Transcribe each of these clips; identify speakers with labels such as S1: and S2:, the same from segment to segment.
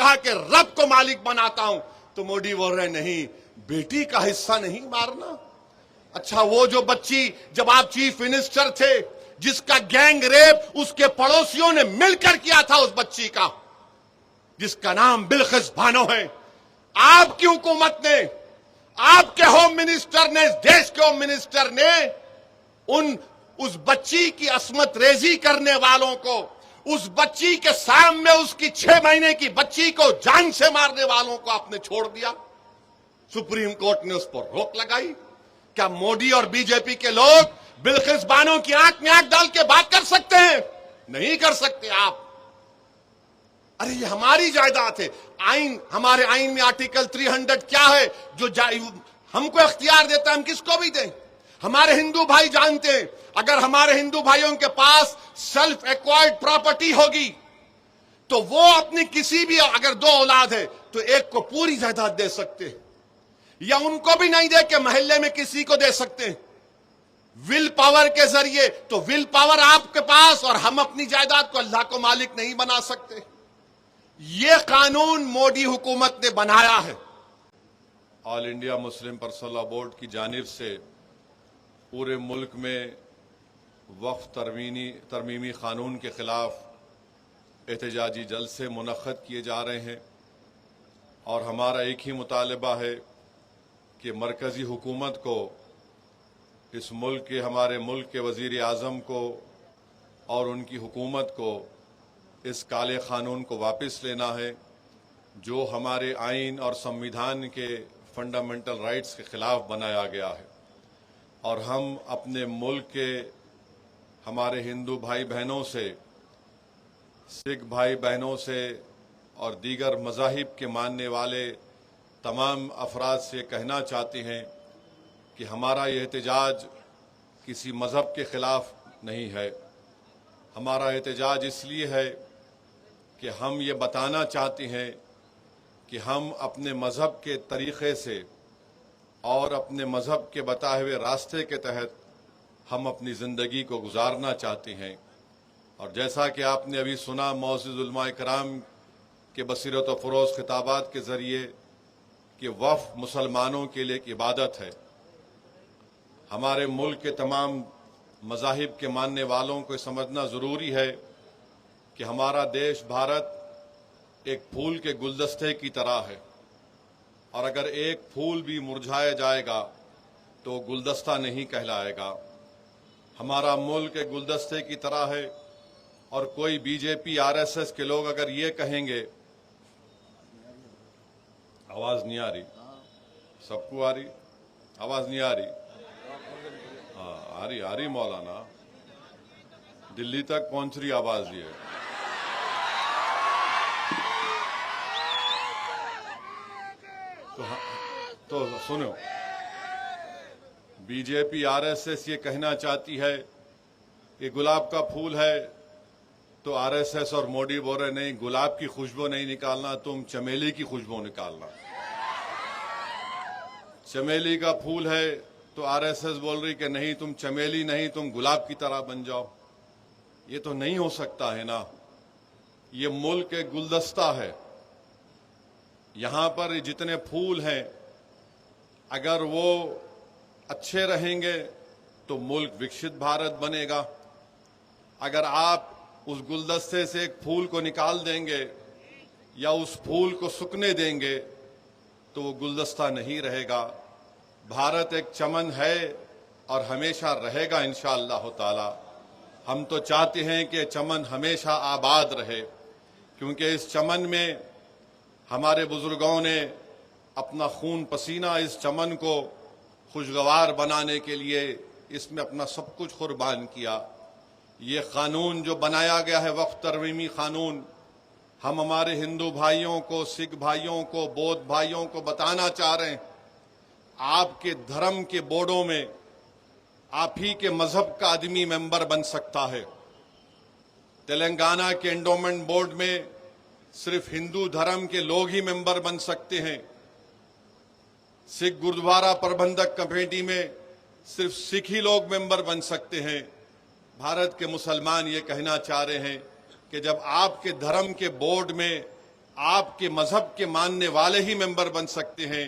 S1: कहा कि रब को मालिक बनाता हूं, तो मोदी बोल रहे नहीं, बेटी का हिस्सा नहीं मारना। अच्छा, वो जो बच्ची जब आप चीफ मिनिस्टर थे, जिसका गैंग रेप उसके पड़ोसियों ने मिलकर किया था, उस बच्ची का जिसका नाम बिल्किस बानो है, आपकी हुकूमत ने, आपके होम मिनिस्टर ने, इस देश के होम मिनिस्टर ने उस बच्ची की असमत रेजी करने वालों को, उस बच्ची के सामने उसकी 6 महीने की बच्ची को जान से मारने वालों को आपने छोड़ दिया। सुप्रीम कोर्ट ने उस पर रोक लगाई। क्या मोदी और बीजेपी के लोग बिल्किस बानो की आंख में आंख डाल के बात कर सकते हैं? नहीं कर सकते आप। अरे ये हमारी जायदाद है। आइन, हमारे आइन में आर्टिकल 300 क्या है जो हमको इख्तियार देता है हम किसको भी दें। हमारे हिंदू भाई जानते हैं, अगर हमारे हिंदू भाइयों के पास सेल्फ एक्वायर्ड प्रॉपर्टी होगी तो वो अपनी किसी भी, अगर 2 औलाद है तो एक को पूरी जायदाद दे सकते हैं, या उनको भी नहीं दे के मोहल्ले में किसी को दे सकते हैं विल पावर के जरिए। तो विल पावर आपके पास, और हम अपनी जायदाद को अल्लाह को मालिक नहीं बना सकते। यह कानून मोदी हुकूमत ने बनाया है।
S2: All India Muslim personal law board की जानिब से पूरे मुल्क में वक्फ तरमीमी कानून के खिलाफ एहतजाजी जलसे मुनक्कद किए जा रहे हैं, और हमारा एक ही मुतालबा है कि मरकज़ी हुकूमत को, इस मुल्क के, हमारे मुल्क के वज़ीर आज़म को और उनकी हुकूमत को इस काले क़ानून को वापस लेना है जो हमारे आइन और संविधान के फंडामेंटल राइट्स के ख़िलाफ़ बनाया गया है। और हम अपने मुल्क के हमारे हिंदू भाई बहनों से, सिख भाई बहनों से और दीगर मज़ाहिब के मानने वाले तमाम अफराद से कहना चाहते हैं कि हमारा ये एहतजाज किसी मज़हब के ख़िलाफ़ नहीं है। हमारा एहतजाज इसलिए है कि हम ये बताना चाहते हैं कि हम अपने मज़हब के तरीक़े से और अपने मज़हब के बताए हुए रास्ते के तहत हम अपनी ज़िंदगी को गुजारना चाहते हैं। और जैसा कि आपने अभी सुना मौजूद उलमा इकराम के बसीरत व फ़रोज़ खिताबात के ज़रिए कि वफ़ मुसलमानों के लिए एक इबादत है। हमारे मुल्क के तमाम मज़ाहिब के मानने वालों को समझना ज़रूरी है कि हमारा देश भारत एक फूल के गुलदस्ते की तरह है, और अगर एक फूल भी मुरझाया जाएगा तो गुलदस्ता नहीं कहलाएगा। हमारा मुल्क एक गुलदस्ते की तरह है, और कोई बीजेपी आरएसएस के लोग अगर ये कहेंगे, आवाज़ नहीं आ रही, सबको आ रही, आवाज़ नहीं आ रही, हाँ आ रही मौलाना, दिल्ली तक पहुंच रही आवाज़ ये। तो सुनो, बीजेपी आरएसएस ये कहना चाहती है कि गुलाब का फूल है, तो आरएसएस और मोदी बोल रहे नहीं, गुलाब की खुशबू नहीं निकालना, तुम चमेली की खुशबू निकालना। चमेली का फूल है तो आरएसएस बोल रही कि नहीं, तुम चमेली नहीं, तुम गुलाब की तरह बन जाओ। ये तो नहीं हो सकता है ना। ये मुल्क एक गुलदस्ता है, यहां पर जितने फूल हैं अगर वो अच्छे रहेंगे तो मुल्क विकसित भारत बनेगा। अगर आप उस गुलदस्ते से एक फूल को निकाल देंगे या उस फूल को सूखने देंगे तो वो गुलदस्ता नहीं रहेगा। भारत एक चमन है और हमेशा रहेगा इंशाअल्लाह ताला। हम तो चाहते हैं कि चमन हमेशा आबाद रहे, क्योंकि इस चमन में हमारे बुजुर्गों ने अपना खून पसीना इस चमन को खुशगवार बनाने के लिए इसमें अपना सब कुछ कुर्बान किया। ये कानून जो बनाया गया है वक्फ तरमीमी कानून, हम हमारे हिंदू भाइयों को, सिख भाइयों को, बौद्ध भाइयों को बताना चाह रहे हैं, आपके धर्म के बोर्डों में आप ही के मजहब का आदमी मेंबर बन सकता है। तेलंगाना के एंडोमेंट बोर्ड में सिर्फ हिंदू धर्म के लोग ही मेंबर बन सकते हैं। सिख गुरुद्वारा प्रबंधक कमेटी में सिर्फ सिख ही लोग मेंबर बन सकते हैं। भारत के मुसलमान ये कहना चाह रहे हैं कि जब आपके धर्म के बोर्ड में आपके मजहब के मानने वाले ही मेंबर बन सकते हैं,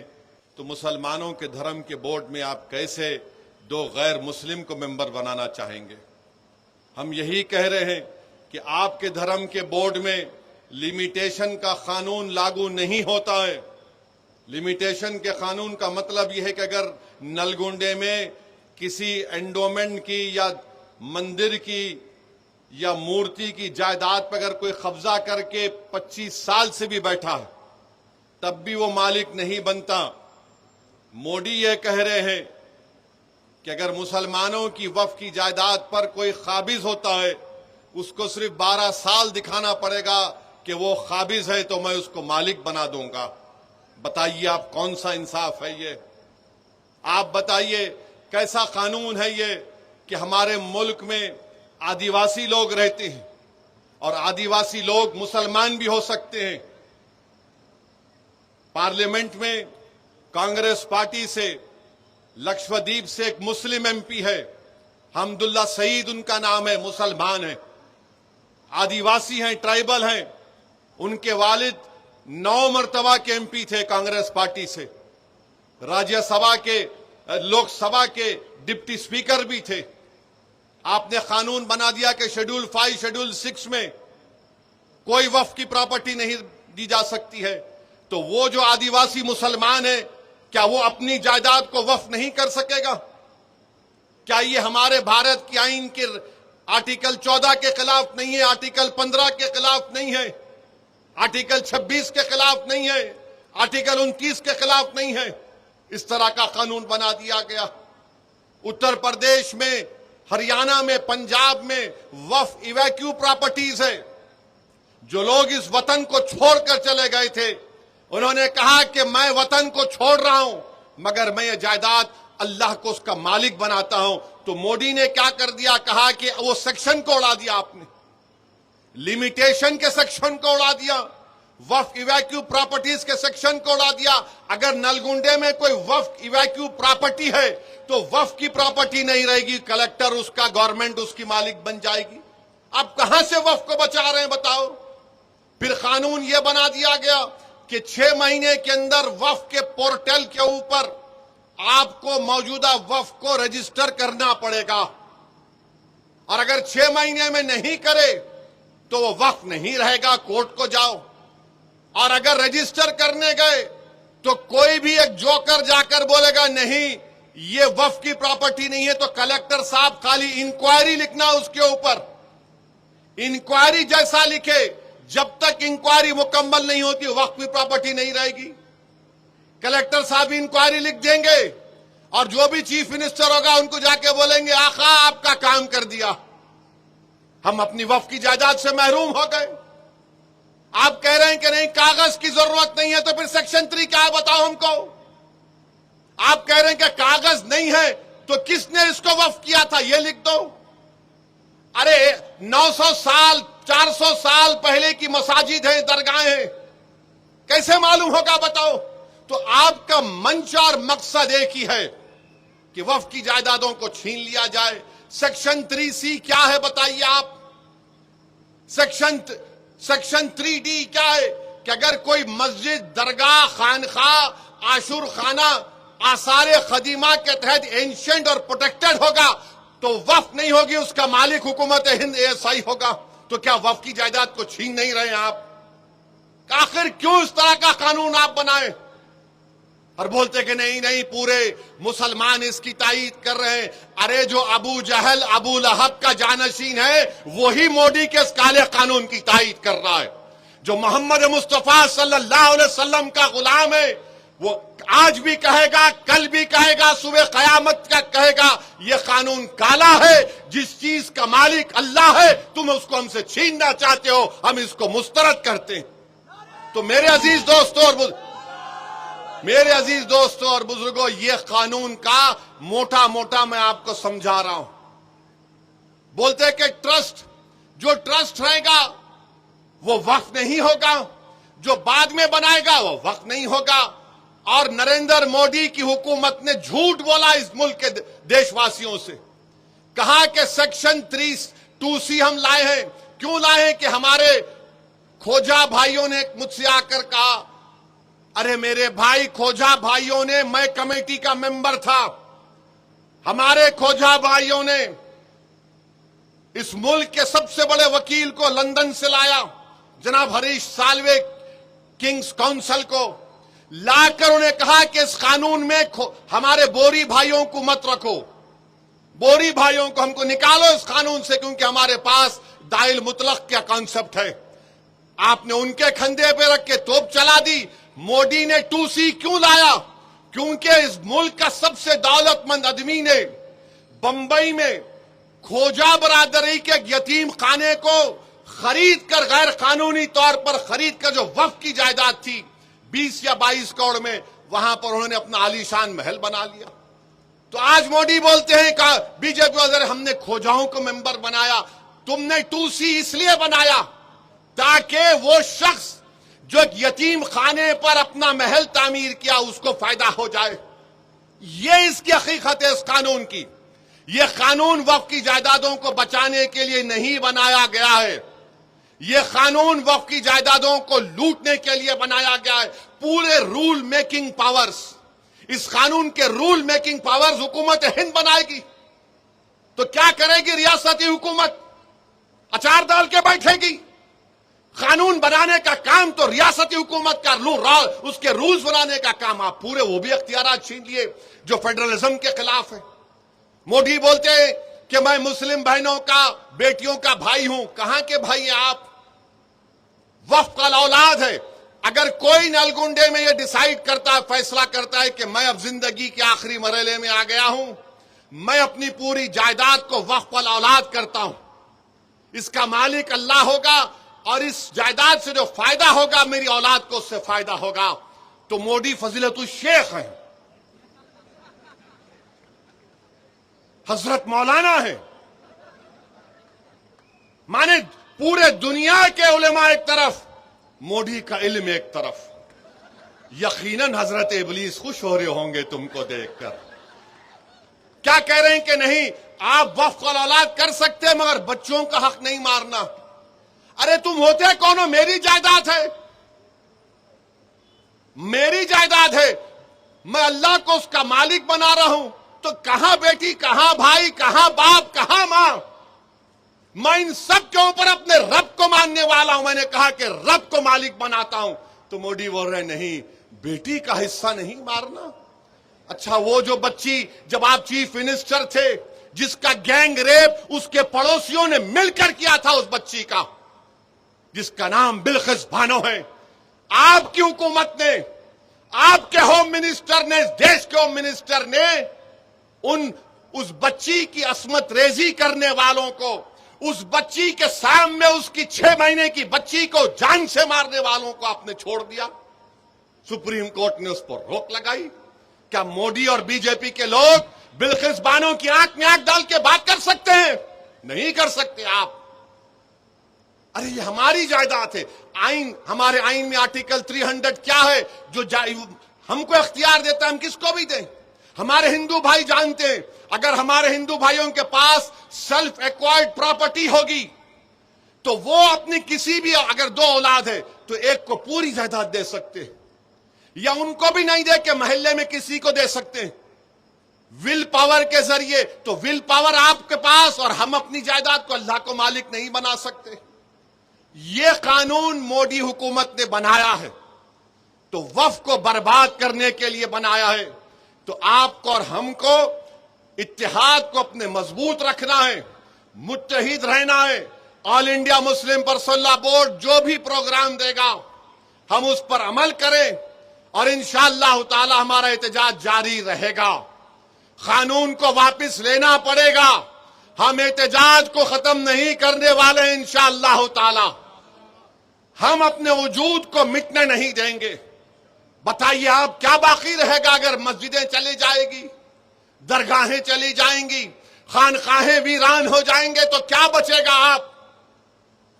S2: तो मुसलमानों के धर्म के बोर्ड में आप कैसे दो गैर मुस्लिम को मेंबर बनाना चाहेंगे? हम यही कह रहे हैं कि आपके धर्म के बोर्ड में लिमिटेशन का कानून लागू नहीं होता है। लिमिटेशन के कानून का मतलब यह है कि अगर नलगुंडे में किसी एंडोमेंट की या मंदिर की या मूर्ति की जायदाद पर अगर कोई कब्जा करके 25 साल से भी बैठा है, तब भी वो मालिक नहीं बनता। मोदी ये कह रहे हैं कि अगर मुसलमानों की वक्फ की जायदाद पर कोई काबिज होता है, उसको सिर्फ 12 साल दिखाना पड़ेगा कि वो काबिज है, तो मैं उसको मालिक बना दूंगा। बताइए आप कौन सा इंसाफ है ये? आप बताइए कैसा कानून है ये कि हमारे मुल्क में आदिवासी लोग रहते हैं और आदिवासी लोग मुसलमान भी हो सकते हैं। पार्लियामेंट में कांग्रेस पार्टी से लक्षद्वीप से एक मुस्लिम एमपी है, हमदुल्ला सईद उनका नाम है, मुसलमान है, आदिवासी हैं, ट्राइबल हैं। उनके वालिद 9 मर्तबा के एमपी थे कांग्रेस पार्टी से, राज्यसभा के लोकसभा के डिप्टी स्पीकर भी थे। आपने कानून बना दिया कि शेड्यूल 5 शेड्यूल 6 में कोई वक्फ की प्रॉपर्टी नहीं दी जा सकती है, तो वो जो आदिवासी मुसलमान है क्या वो अपनी जायदाद को वक्फ नहीं कर सकेगा? क्या ये हमारे भारत की आईन के आर्टिकल 14 के खिलाफ नहीं है, आर्टिकल 15 के खिलाफ नहीं है, आर्टिकल 26 के खिलाफ नहीं है, आर्टिकल 29 के खिलाफ नहीं है? इस तरह का कानून बना दिया गया। उत्तर प्रदेश में, हरियाणा में, पंजाब में वक्फ इवैक्यू प्रॉपर्टीज है। जो लोग इस वतन को छोड़कर चले गए थे, उन्होंने कहा कि मैं वतन को छोड़ रहा हूं, मगर मैं ये जायदाद अल्लाह को उसका मालिक बनाता हूं। तो मोदी ने क्या कर दिया? कहा कि वो सेक्शन को उड़ा दिया आपने, लिमिटेशन के सेक्शन को उड़ा दिया, वक्फ इवैक्यू प्रॉपर्टीज के सेक्शन को उड़ा दिया। अगर नलगुंडे में कोई वक्फ इवैक्यू प्रॉपर्टी है तो वक्फ की प्रॉपर्टी नहीं रहेगी, कलेक्टर उसका, गवर्नमेंट उसकी मालिक बन जाएगी। आप कहां से वक्फ को बचा रहे हैं बताओ? फिर कानून यह बना दिया गया कि 6 महीने के अंदर वक्फ के पोर्टल के ऊपर आपको मौजूदा वक्फ को रजिस्टर करना पड़ेगा, और अगर 6 महीने में नहीं करे तो वो वक्फ नहीं रहेगा, कोर्ट को जाओ। और अगर रजिस्टर करने गए तो कोई भी एक जोकर जाकर बोलेगा नहीं ये वक्फ की प्रॉपर्टी नहीं है, तो कलेक्टर साहब खाली इंक्वायरी लिखना उसके ऊपर, इंक्वायरी जैसा लिखे, जब तक इंक्वायरी मुकम्मल नहीं होती वक्फ की प्रॉपर्टी नहीं रहेगी। कलेक्टर साहब इंक्वायरी लिख देंगे और जो भी चीफ मिनिस्टर होगा उनको जाके बोलेंगे आका आपका काम कर दिया, हम अपनी वक्फ की जायदाद से महरूम हो गए। आप कह रहे हैं कि नहीं कागज की जरूरत नहीं है, तो फिर सेक्शन 3 क्या है बताओ हमको? आप कह रहे हैं कि कागज नहीं है, तो किसने इसको वक्फ किया था ये लिख दो। अरे 900 साल 400 साल पहले की मसाजिद है, दरगाहें हैं, कैसे मालूम होगा बताओ? तो आपका मंच और मकसद एक ही है कि वक्फ की जायदादों को छीन लिया जाए। सेक्शन 3C क्या है बताइए आप? सेक्शन 3D क्या है कि अगर कोई मस्जिद, दरगाह, खानखा, आशुर खाना आसारे खदीमा के तहत एंशिएंट और प्रोटेक्टेड होगा तो वक्फ नहीं होगी, उसका मालिक हुकूमत हिंद ASI होगा। तो क्या वक्फ की जायदाद को छीन नहीं रहे आप? आखिर क्यों इस तरह का कानून आप बनाए और बोलते कि नहीं नहीं पूरे मुसलमान इसकी तायीद कर रहे हैं? अरे जो अबू जहल, अबू लहब का जानशीन है वही मोदी के इस काले कानून की तायीद कर रहा है। जो मोहम्मद मुस्तफा सल्लल्लाहु अलैहि वसल्लम का गुलाम है वो आज भी कहेगा, कल भी कहेगा, सुबह कयामत का कहेगा ये कानून काला है, जिस चीज का मालिक अल्लाह है तुम उसको हमसे छीनना चाहते हो, हम इसको मुस्तरद करते हैं। तो मेरे अजीज दोस्तों और बुजुर्गों, ये कानून का मोटा मोटा मैं आपको समझा रहा हूं। बोलते हैं कि जो ट्रस्ट रहेगा वो वक्फ नहीं होगा, जो बाद में बनाएगा वो वक्फ नहीं होगा। और नरेंद्र मोदी की हुकूमत ने झूठ बोला इस मुल्क के देशवासियों से, कहा कि सेक्शन 2C हम लाए हैं। क्यों लाए हैं? कि हमारे
S1: खोजा भाइयों ने मुझसे आकर कहा, अरे मेरे भाई, खोजा भाइयों ने, मैं कमेटी का मेंबर था, हमारे खोजा भाइयों ने इस मुल्क के सबसे बड़े वकील को लंदन से लाया, जनाब हरीश साल्वे, किंग्स काउंसिल को लाकर उन्हें कहा कि इस कानून में हमारे बोरी भाइयों को मत रखो, बोरी भाइयों को हमको निकालो इस कानून से, क्योंकि हमारे पास दाइल मुतलक का कॉन्सेप्ट है। आपने उनके कंधे पे रख के तोप चला दी। मोदी ने 2C क्यों लाया? क्योंकि इस मुल्क का सबसे दौलतमंद आदमी ने बंबई में खोजा बरादरी के यतीम खाने को खरीद कर, गैर कानूनी तौर पर खरीद कर, जो वक्फ की जायदाद थी 20 या 22 करोड़ में, वहां पर उन्होंने अपना आलीशान महल बना लिया। तो आज मोदी बोलते हैं का बीजेपी वाले, हमने खोजाओं को मेंबर बनाया। तुमने 2C इसलिए बनाया ताकि वो शख्स जो यतीम खाने पर अपना महल तामीर किया उसको फायदा हो जाए। ये इसकी हकीकत है इस कानून की। यह कानून वक्फ की जायदादों को बचाने के लिए नहीं बनाया गया है। यह कानून वक्फ की जायदादों को लूटने के लिए बनाया गया है। पूरे रूल मेकिंग पावर्स, इस कानून के रूल मेकिंग पावर्स हुकूमत हिंद बनाएगी। तो क्या करेगी रियासती हुकूमत? अचार डाल के बैठेगी? कानून बनाने का काम तो रियासती हुकूमत का, उसके रूल्स बनाने का काम आप पूरे वो भी अख्तियारात छीन लिए जो फेडरलिज्म के खिलाफ है। मोदी बोलते हैं कि मैं मुस्लिम बहनों का, बेटियों का भाई हूं। कहां के भाई हैं आप? वक्फ का औलाद है। अगर कोई नलगुंडे में यह डिसाइड करता है, फैसला करता है कि मैं अब जिंदगी के आखिरी मरहले में आ गया हूं, मैं अपनी पूरी जायदाद को वक्फ का औलाद करता हूं, इसका मालिक अल्लाह होगा और इस जायदाद से जो फायदा होगा मेरी औलाद को उससे फायदा होगा, तो मोदी फजीलतुल शेख हैं, हजरत मौलाना है। माने पूरे दुनिया के उलेमा एक तरफ, मोदी का इल्म एक तरफ। यकीनन हजरत इबलीस खुश हो रहे होंगे तुमको देखकर। क्या कह रहे हैं कि नहीं, आप वक्फ का औलाद कर सकते हैं मगर बच्चों का हक नहीं मारना। अरे तुम होते कौन हो? मेरी जायदाद है, मेरी जायदाद है, मैं अल्लाह को उसका मालिक बना रहा हूं। तो कहां बेटी, कहां भाई, कहां बाप, कहां मां? मैं इन सब के ऊपर अपने रब को मानने वाला हूं। मैंने कहा कि रब को मालिक बनाता हूं। तो मोदी बोल रहे नहीं, बेटी का हिस्सा नहीं मारना। अच्छा, वो जो बच्ची जब आप चीफ मिनिस्टर थे, जिसका गैंग रेप उसके पड़ोसियों ने मिलकर किया था, उस बच्ची का जिसका नाम बिल्किस बानो है, आपकी हुकूमत ने, आपके होम मिनिस्टर ने, देश के होम मिनिस्टर ने उस बच्ची की असमत रेजी करने वालों को, उस बच्ची के सामने उसकी 6 महीने की बच्ची को जान से मारने वालों को आपने छोड़ दिया। सुप्रीम कोर्ट ने उस पर रोक लगाई। क्या मोदी और बीजेपी के लोग बिल्किस बानो की आंख में आंख डाल के बात कर सकते हैं? नहीं कर सकते आप। अरे ये हमारी जायदाद है। आइन, हमारे आइन में आर्टिकल 300 क्या है जो हमको इख्तियार देता है हम किसको भी दें। हमारे हिंदू भाई जानते हैं, अगर हमारे हिंदू भाइयों के पास सेल्फ एक्वायर्ड प्रॉपर्टी होगी तो वो अपनी किसी भी, अगर 2 औलाद है तो एक को पूरी जायदाद दे सकते हैं, या उनको भी नहीं दे के मोहल्ले में किसी को दे सकते हैं विल पावर के जरिए। तो विल पावर आपके पास, और हम अपनी जायदाद को अल्लाह को मालिक नहीं बना सकते। यह कानून मोदी हुकूमत ने बनाया है तो वक्फ को बर्बाद करने के लिए बनाया है। तो आपको और हमको इत्तेहाद को अपने मजबूत रखना है, मुत्तहिद रहना है। All India Muslim personal board जो भी प्रोग्राम देगा हम उस पर अमल करें और इंशाअल्लाह ताला हमारा एहतजाज जारी रहेगा। कानून को वापस लेना पड़ेगा। हम एहतजाज को खत्म नहीं करने वाले हैं इंशाअल्लाह ताला। हम अपने वजूद को मिटने नहीं देंगे। बताइए आप, क्या बाकी रहेगा अगर मस्जिदें चली जाएगी, दरगाहें चली जाएंगी, खानकाहें वीरान हो जाएंगे तो क्या बचेगा?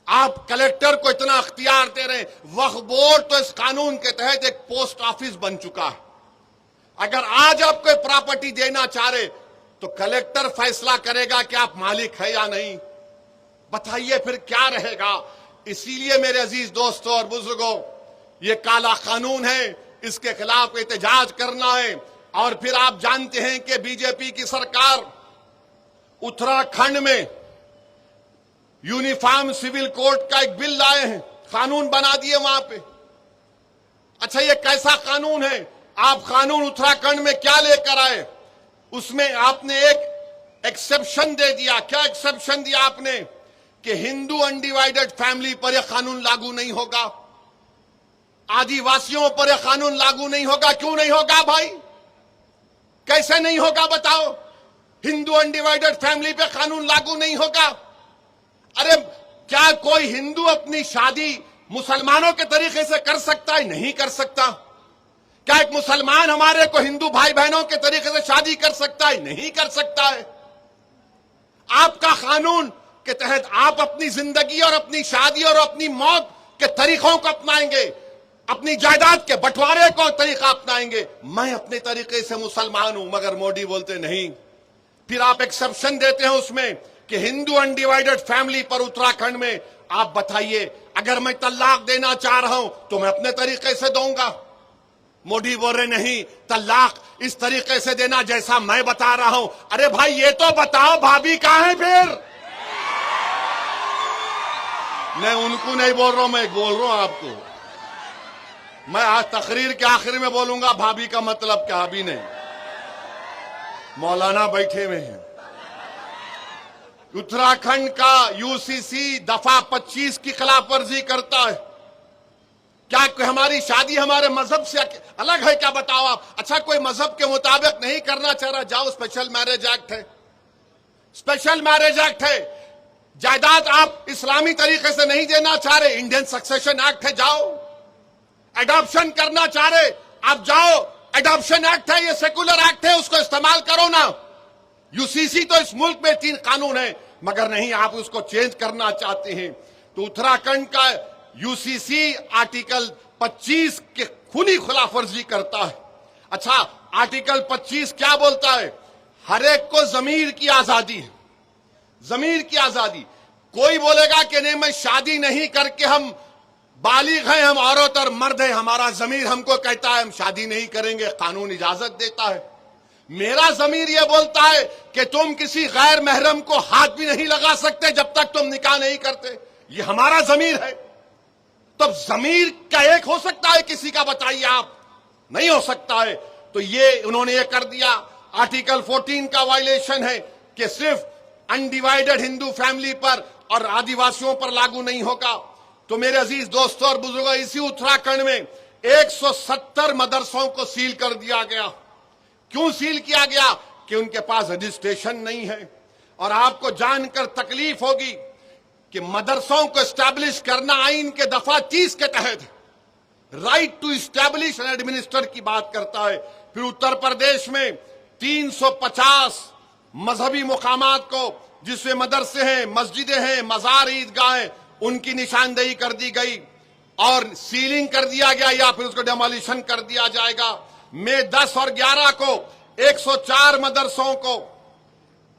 S1: आप कलेक्टर को इतना अख्तियार दे रहे हैं। वक्फ बोर्ड तो इस कानून के तहत एक पोस्ट ऑफिस बन चुका है। अगर आज आप कोई प्रॉपर्टी देना चाह रहे तो कलेक्टर फैसला करेगा कि आप मालिक है या नहीं। बताइए फिर क्या रहेगा? इसीलिए मेरे अजीज दोस्तों और बुजुर्गों, ये काला कानून है, इसके खिलाफ एहतजाज करना है। और फिर आप जानते हैं कि बीजेपी की सरकार उत्तराखंड में यूनिफॉर्म सिविल कोड का एक बिल लाए हैं, कानून बना दिए वहां पे। अच्छा, ये कैसा कानून है? आप कानून उत्तराखंड में क्या लेकर आए? उसमें आपने एक एक्सेप्शन दे दिया। क्या एक्सेप्शन दिया आपने? कि हिंदू अनडिवाइडेड फैमिली पर यह कानून लागू नहीं होगा, आदिवासियों पर यह कानून लागू नहीं होगा। क्यों नहीं होगा भाई? कैसे नहीं होगा बताओ? हिंदू अनडिवाइडेड फैमिली पे कानून लागू नहीं होगा? अरे क्या कोई हिंदू अपनी शादी मुसलमानों के तरीके से कर सकता है? नहीं कर सकता। क्या एक मुसलमान हमारे को हिंदू भाई बहनों के तरीके से शादी कर सकता है? नहीं कर सकता है। आपका कानून के तहत आप अपनी जिंदगी और अपनी शादी और अपनी मौत के तरीकों को अपनाएंगे, अपनी जायदाद के बंटवारे को तरीका अपनाएंगे। मैं अपने तरीके से मुसलमान हूं, मगर मोदी बोलते नहीं। फिर आप एक्सेप्शन देते हैं उसमें कि हिंदू अनडिवाइडेड फैमिली पर उत्तराखंड में आप बताइए, अगर मैं तलाक देना चाह रहा हूं तो मैं अपने तरीके से दूंगा। मोदी बोल रहे नहीं, तलाक इस तरीके से देना जैसा मैं बता रहा हूं। अरे भाई ये तो बताओ, भाभी कहां है फिर? मैं उनको नहीं बोल रहा हूं, मैं बोल रहा हूं आपको। मैं आज तकरीर के आखिर में बोलूंगा भाभी का मतलब क्या, अभी नहीं। मौलाना बैठे हुए हैं। उत्तराखंड का यूसीसी दफा 25 की खिलाफ वर्जी करता है। क्या हमारी शादी हमारे मजहब से अलग है क्या? बताओ आप। अच्छा, कोई मजहब के मुताबिक नहीं करना चाह रहा, जाओ, स्पेशल मैरिज एक्ट है, स्पेशल मैरिज एक्ट है। जायदाद आप इस्लामी तरीके से नहीं देना चाह रहे, इंडियन सक्सेशन एक्ट है, जाओ। एडॉप्शन करना चाह रहे आप, जाओ, एडॉप्शन एक्ट है, ये सेकुलर एक्ट है, उसको इस्तेमाल करो ना। यूसीसी तो इस मुल्क में 3 कानून है, मगर नहीं, आप उसको चेंज करना चाहते हैं। तो उत्तराखंड का यूसीसी आर्टिकल 25 के खुली खिलाफ वर्जी करता है। अच्छा, आर्टिकल 25 क्या बोलता है? हर एक को जमीर की आजादी है, जमीर की आजादी। कोई बोलेगा कि नहीं, मैं शादी नहीं करके, हम बालिग हैं, हम औरत और मर्द हैं, हमारा जमीर हमको कहता है हम शादी नहीं करेंगे, कानून इजाजत देता है। मेरा जमीर यह बोलता है कि तुम किसी गैर महरम को हाथ भी नहीं लगा सकते जब तक तुम निकाह नहीं करते। ये हमारा जमीर है। तब जमीर का एक हो सकता है किसी का? बताइए आप। नहीं हो सकता है। तो ये उन्होंने ये कर दिया। आर्टिकल 14 का वायलेशन है कि सिर्फ अनडिवाइडेड हिंदू फैमिली पर और आदिवासियों पर लागू नहीं होगा। तो मेरे अजीज दोस्तों और बुजुर्गों, इसी उत्तराखंड में 170 मदरसों को सील कर दिया गया। क्यों सील किया गया? कि उनके पास रजिस्ट्रेशन नहीं है। और आपको जानकर तकलीफ होगी कि मदरसों को एस्टैब्लिश करना आइन के दफा 30 के तहत right to establish and administer की बात करता है। फिर उत्तर प्रदेश में 350 मजहबी मुकामात को, जिसमें मदरसे हैं, मस्जिदें हैं, मजार, ईदगाहें, उनकी निशानदेही कर दी गई और सीलिंग कर दिया गया, या फिर उसको डेमोलिशन कर दिया जाएगा। मई 10 और 11 को 104 मदरसों को,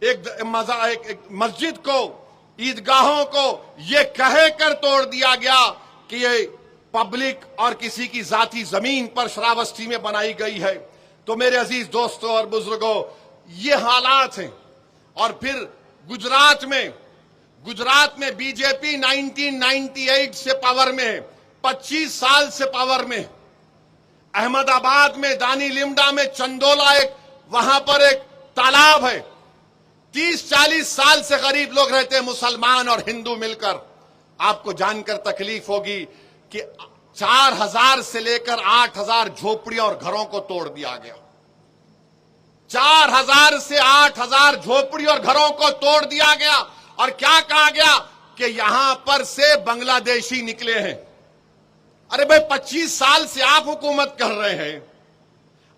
S1: एक मस्जिद को, ईदगाहों को ये कहकर तोड़ दिया गया कि ये पब्लिक और किसी की जाती जमीन पर श्रावस्ती में बनाई गई है। तो मेरे अजीज दोस्तों और बुजुर्गों, ये हालात हैं। और फिर गुजरात में बीजेपी 1998 से पावर में है, 25 साल से पावर में। अहमदाबाद में, दानी लिमडा में, चंदोला, एक वहां पर एक तालाब है, 30-40 साल से गरीब लोग रहते हैं, मुसलमान और हिंदू मिलकर। आपको जानकर तकलीफ होगी कि 4000 से लेकर 8000 झोपड़ियों और घरों को तोड़ दिया गया। 4000 से 8000 झोपड़ी और घरों को तोड़ दिया गया। और क्या कहा गया कि यहां पर से बांग्लादेशी निकले हैं। अरे भाई, 25 साल से आप हुकूमत कर रहे हैं।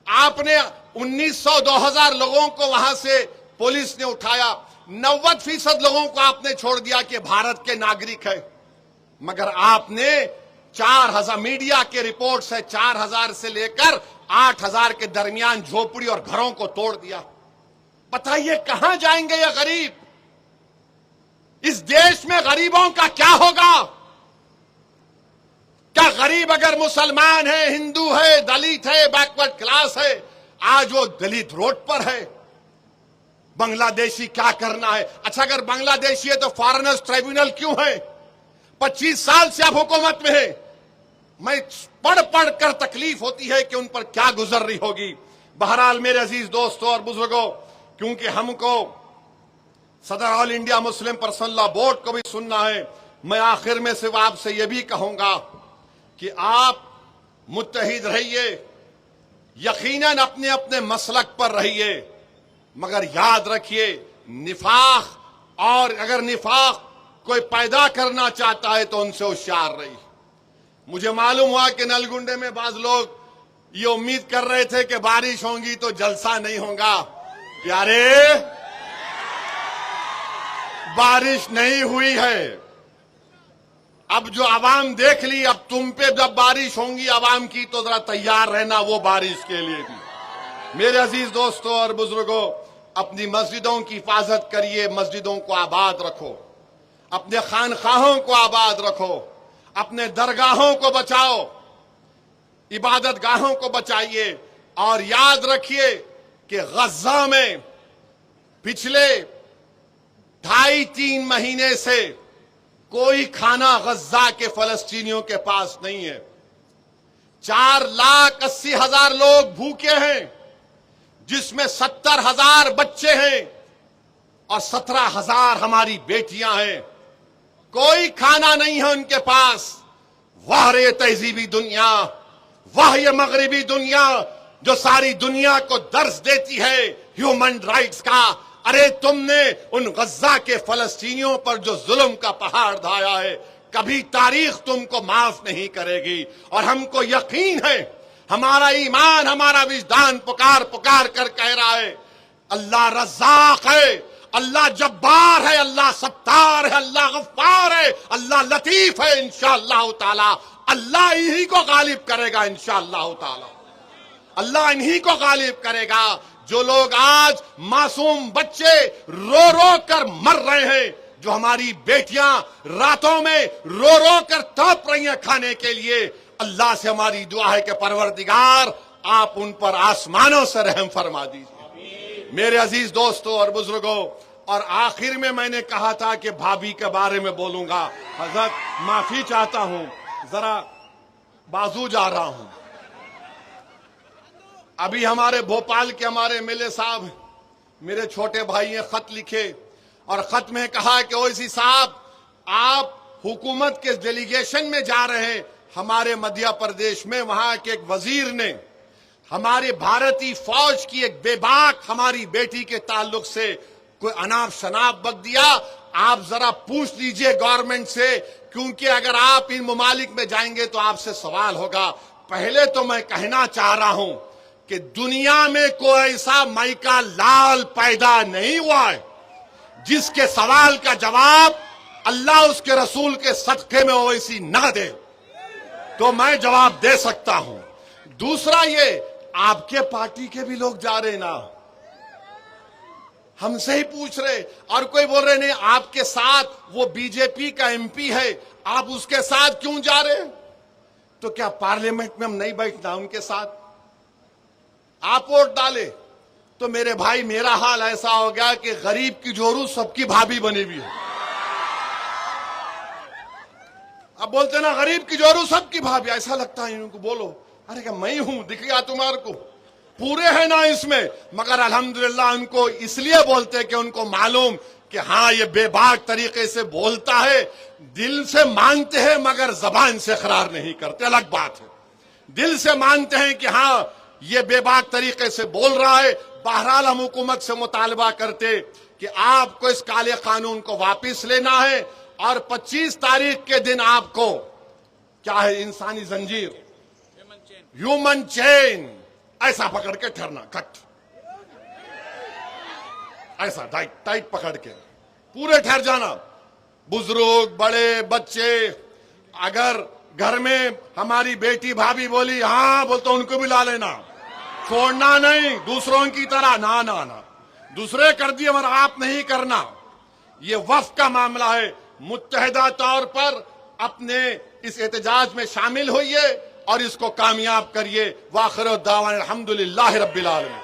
S1: आपने 1900-2000 लोगों को वहां से पुलिस ने उठाया, 90% लोगों को आपने छोड़ दिया कि भारत के नागरिक है। मगर आपने 4000, मीडिया के रिपोर्ट से 4000 से लेकर 8000 के दरमियान झोपड़ी और घरों को तोड़ दिया। बताइए कहां जाएंगे ये गरीब? इस देश में गरीबों का क्या होगा? क्या गरीब अगर मुसलमान है, हिंदू है, दलित है, बैकवर्ड क्लास है, आज वो दलित रोड पर है? बांग्लादेशी क्या करना है? अच्छा, अगर बांग्लादेशी है तो फॉरेनर्स ट्राइब्यूनल क्यों है? 25 साल से आप हुकूमत में है। मैं पढ़ पढ़ कर तकलीफ होती है कि उन पर क्या गुजर रही होगी। बहरहाल मेरे अजीज दोस्तों और बुजुर्गों, क्योंकि हमको सदर all India Muslim personal law board को भी सुनना है, मैं आखिर में सिर्फ आपसे यह भी कहूंगा कि आप मुत्तहिद रहिए, यकीनन अपने अपने मसलक पर रहिए, मगर याद रखिए निफाक, और अगर निफाक कोई पैदा करना चाहता है तो उनसे होशियार रहिए। मुझे मालूम हुआ कि नलगुंडे में बाज लोग ये उम्मीद कर रहे थे कि बारिश होगी तो जलसा नहीं होगा। प्यारे, बारिश नहीं हुई है। अब जो आवाम देख ली, अब तुम पे जब बारिश होंगी आवाम की, तो जरा तैयार रहना वो बारिश के लिए भी। मेरे अजीज दोस्तों और बुजुर्गों, अपनी मस्जिदों की हिफाजत करिए, मस्जिदों को आबाद रखो, अपने खानखाहों को आबाद रखो, अपने दरगाहों को बचाओ, इबादत गाहों को बचाइए। और याद रखिए कि गज्जा में पिछले 2.5-3 महीने से कोई खाना गज्जा के फलस्तीनियों के पास नहीं है। 4,80,000 लोग भूखे हैं, जिसमें 70,000 बच्चे हैं और 17,000 हमारी बेटियां हैं। कोई खाना नहीं है उनके पास। वाह रे तहजीबी दुनिया, वाह ये मगरिबी दुनिया जो सारी दुनिया को दर्स देती है ह्यूमन राइट्स का। अरे तुमने उन गज्जा के फलस्तीनियों पर जो जुल्म का पहाड़ ढाया है, कभी तारीख तुमको माफ नहीं करेगी। और हमको यकीन है, हमारा ईमान, हमारा विजदान पुकार पुकार कर कह रहा है, अल्लाह रज़्ज़ाक़ है, अल्लाह जब्बार है, अल्लाह सत्तार है, अल्लाह गफ्फार है, अल्लाह लतीफ है। इंशाअल्लाह ताला अल्लाह इन्हीं को गालिब करेगा। इंशाअल्लाह ताला अल्लाह इन्हीं को गालिब करेगा। जो लोग आज मासूम बच्चे रो रो कर मर रहे हैं, जो हमारी बेटियां रातों में रो रो कर तड़प रही हैं खाने के लिए, अल्लाह से हमारी दुआ है कि परवरदिगार आप उन पर आसमानों से रहम फरमा दीजिए। मेरे अजीज दोस्तों और बुजुर्गों, और आखिर में मैंने कहा था कि भाभी के बारे में बोलूंगा। हजरत माफी चाहता हूं, जरा बाजू जा रहा हूं। अभी हमारे भोपाल के हमारे एमएलए साहब, मेरे छोटे भाई ने खत लिखे और खत में कहा कि ओवैसी साहब, आप हुकूमत के डेलीगेशन में जा रहे हैं हमारे मध्य प्रदेश में, वहां के एक वजीर ने हमारे भारतीय फौज की एक बेबाक हमारी बेटी के ताल्लुक से कोई अनाप शनाप बक दिया। आप जरा पूछ लीजिए गवर्नमेंट से, क्योंकि अगर आप इन ममालिक में जाएंगे तो आपसे सवाल होगा। पहले तो मैं कहना चाह रहा हूं कि दुनिया में कोई ऐसा माइका लाल पैदा नहीं हुआ है जिसके सवाल का जवाब अल्लाह उसके रसूल के सदके में ओवैसी ना दे, तो मैं जवाब दे सकता हूं। दूसरा, ये आपके पार्टी के भी लोग जा रहे ना, हमसे ही पूछ रहे, और कोई बोल रहे नहीं आपके साथ वो बीजेपी का एमपी है, आप उसके साथ क्यों जा रहे? तो क्या पार्लियामेंट में हम नहीं बैठना उनके साथ? आप वोट डाले तो मेरे भाई मेरा हाल ऐसा हो गया कि गरीब की जोरू सबकी भाभी बनी हुई है। अब बोलते ना गरीब की जोरू सबकी भाभी, ऐसा लगता है इनको। बोलो, अरे क्या मैं हूं, दिख गया तुम्हारे को? पूरे है ना इसमें, मगर अल्हम्दुलिल्लाह उनको इसलिए बोलते कि उनको मालूम कि हाँ ये बेबाक तरीके से बोलता है, दिल से मानते हैं मगर जबान से इकरार नहीं करते, अलग बात है। दिल से मानते हैं कि हाँ ये बेबाक तरीके से बोल रहा है। बहरहाल हम हुकूमत से मुतालबा करते कि आपको इस काले कानून को वापस लेना है और 25 तारीख के दिन आपको क्या है, इंसानी जंजीर, ह्यूमन चेन ऐसा पकड़ के ठहरना, कट ऐसा टाइट पकड़ के पूरे ठहर जाना। बुजुर्ग, बड़े, बच्चे, अगर घर में हमारी बेटी भाभी बोली हाँ बोलते उनको भी ला लेना, छोड़ना नहीं दूसरों की तरह, ना ना ना, दूसरे कर दिए मगर आप नहीं करना। ये वफ का मामला है, मुत्तहिदा तौर पर अपने इस एहतजाज में शामिल होइए और इसको कामयाब करिए। वाखिर दावाना अल्हम्दुलिल्लाहि रब्बिल आलमीन।